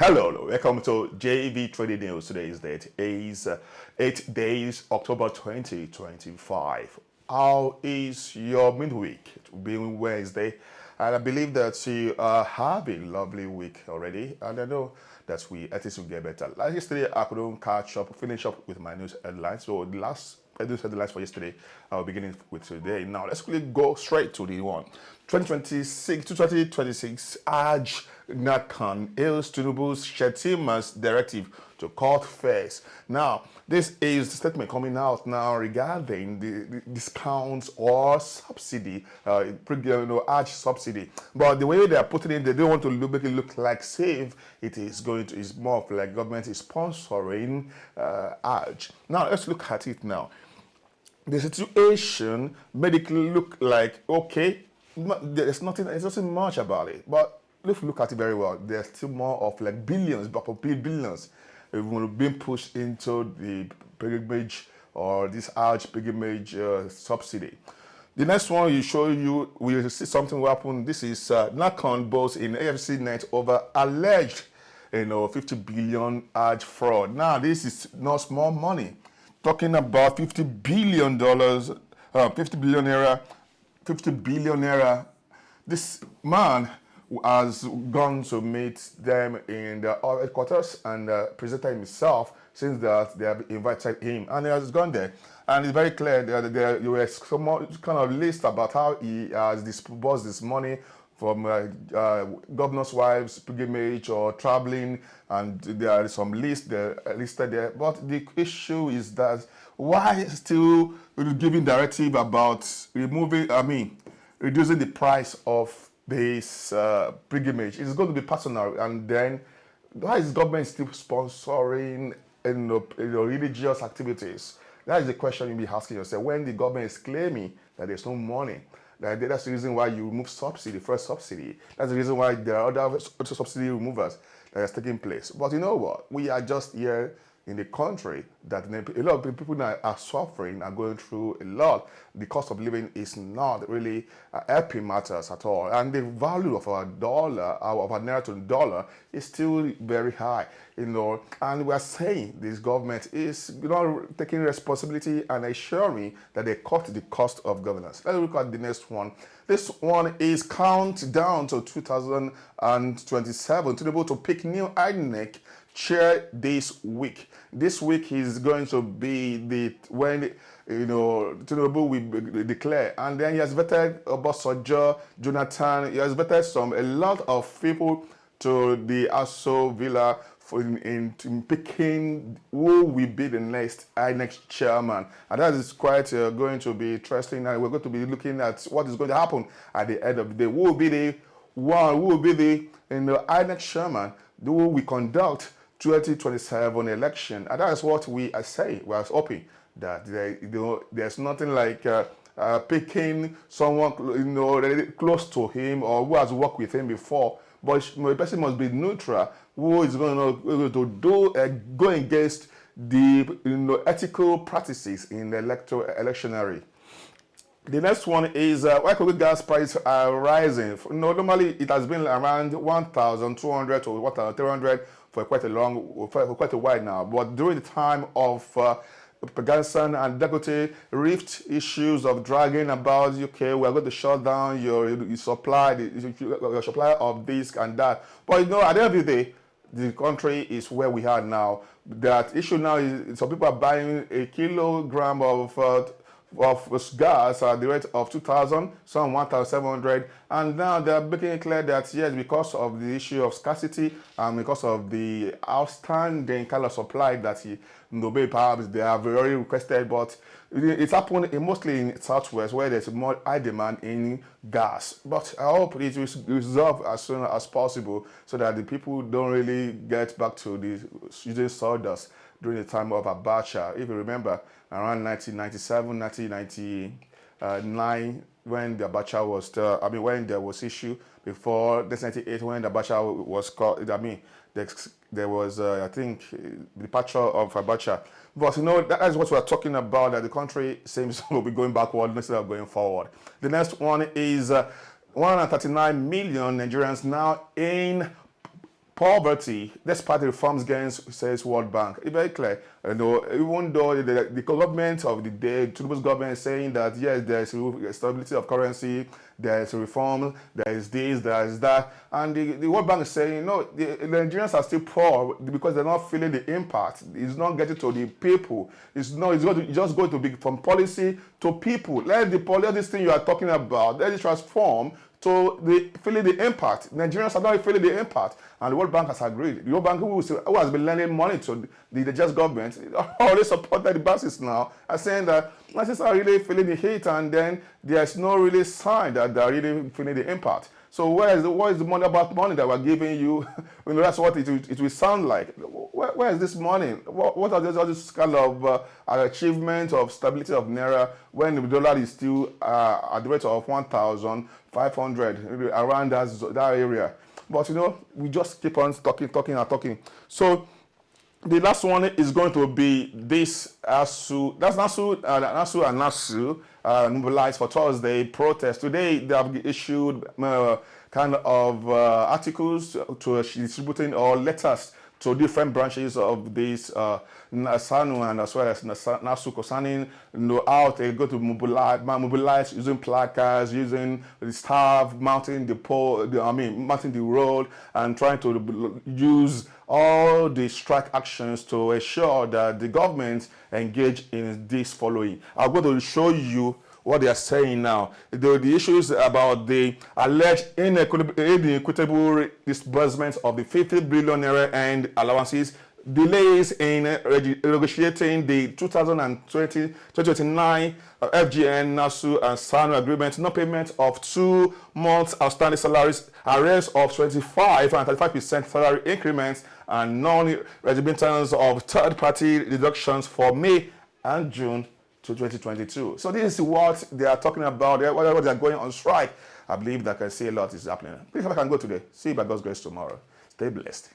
Hello, welcome to JV Trading News. Today's date is 8 days, October 2025. How is your midweek? It will be Wednesday, and I believe that you are having a lovely week already, and I know that at least will get better. Like yesterday, I couldn't finish up with my news headlines, so the last news headlines for yesterday, I'll begin with today. Now, let's quickly go straight to the one. 2026 Hajj NAHCON hails Tinubu's Shettima's directive to cut fares. Now, this is the statement coming out now regarding the discounts or subsidy, Hajj subsidy. But the way they are putting it, they don't want to make it look like safe. It's more of like government is sponsoring Hajj. Now, let's look at it now. The situation made it look like, okay, there's nothing much about it. But if you look at it very well, there's still more of like billions being pushed into the pilgrimage or this Hajj pilgrimage subsidy. The next one we'll see something will happen. This is NAHCON boasts in EFCC net over alleged 50 billion Hajj fraud. Now, this is not small money. Talking about $50 billion, 50 billion naira. This man has gone to meet them in the headquarters and presented himself since that they have invited him, and he has gone there. And it's very clear that there was some kind of list about how he has disbursed this money from governor's wives, pilgrimage, or traveling, and there is some list listed there. But the issue is that why still giving directive about reducing the price of this pilgrimage? It's going to be personal, and then why is government still sponsoring religious activities? That is the question you'll be asking yourself when the government is claiming that there's no money. That's the reason why you remove subsidy, first subsidy. That's the reason why there are other subsidy removers that is taking place. But you know what? We are just here in the country that a lot of people now are suffering and going through a lot. The cost of living is not really helping matters at all. And the value of our dollar, of our naira to dollar, is still very high. And we are saying this government is taking responsibility and assuring that they cut the cost of governance. Let's look at the next one. This one is countdown to 2027. Tinubu to pick new INEC chair this week. This week is going to be when Tinubu will declare, and then he has vetted Obasanjo, Jonathan. He has vetted a lot of people to the ASO Villa in picking who will be the next INEC chairman, and that is quite going to be interesting. And we're going to be looking at what is going to happen at the end of the day. Who will be the INEC chairman? Who will conduct 2027 election? And that is what we are saying. We are hoping that there's nothing like picking someone close to him or who has worked with him before. But the person must be neutral, who is going to go against the ethical practices in the electionary. The next one is why could gas prices are rising? Normally it has been around 1,200 to 1,300 for quite a while now. But during the time of Pegasan and Dangote rift issues of dragging about, okay, we are going to shut down your supply of this and that. But at the end of the day, the country is where we are now. That issue now is some people are buying a kilogram of gas at the rate of 2,000, some 1,700, and now they're making it clear that yes, because of the issue of scarcity and because of the outstanding kind of supply that perhaps they have already requested, but it's happened mostly in Southwest where there's more high demand in gas. But I hope it will resolve as soon as possible so that the people don't really get back to using sawdust during the time of Abacha. If you remember, around 1997, 1999, when the Abacha was when there was issue, before 1998 when the Abacha was called, there was, I think, departure of Abacha. But that is what we are talking about, that the country seems to be going backward instead of going forward. The next one is 139 million Nigerians now in poverty, despite the reforms against, says World Bank. It's very clear. Even though the government of the day, Tinubu's government is saying that, yes, there is stability of currency, there is reform, there is this, there is that. And the World Bank is saying, no, the Nigerians are still poor because they're not feeling the impact. It's not getting to the people. It's just going to be from policy to people. Let this thing you are talking about, let it transform to feeling the impact. Nigerians are not feeling the impact. And the World Bank has agreed. The World Bank, who has been lending money to the just government, already supported the buses now, are saying that Nigerians are really feeling the heat, and then there's no really sign that they're really feeling the impact. So what is the money about money that we're giving you? That's what it will sound like. Where is this money? What are all this kind of achievement of stability of Naira when the dollar is still at the rate of 1,500, around that area? But we just keep on talking. So the last one is going to be this NASU. That's NASU and NASU mobilise for Thursday protest. Today they have issued kind of articles to distributing or letters to different branches of this SSANU and as well as NASU concerning how they go to mobilize using placards, using the staff, mounting the pole, mounting the road, and trying to use all the strike actions to ensure that the government engage in this following. I'm going to show you what they are saying now. The issues about the alleged inequitable disbursement of the 50 billion naira and allowances, delays in negotiating the 2020-2029 FGN, NASU, and SSANU agreement, no payment of 2 months outstanding salaries, arrears of 25% and 35% salary increments, and non-remittance of third-party deductions for May and June to 2022. So this is what they are talking about, what they are going on strike. I believe that I can see a lot is happening. Please, if I can go today. See you by God's grace tomorrow. Stay blessed.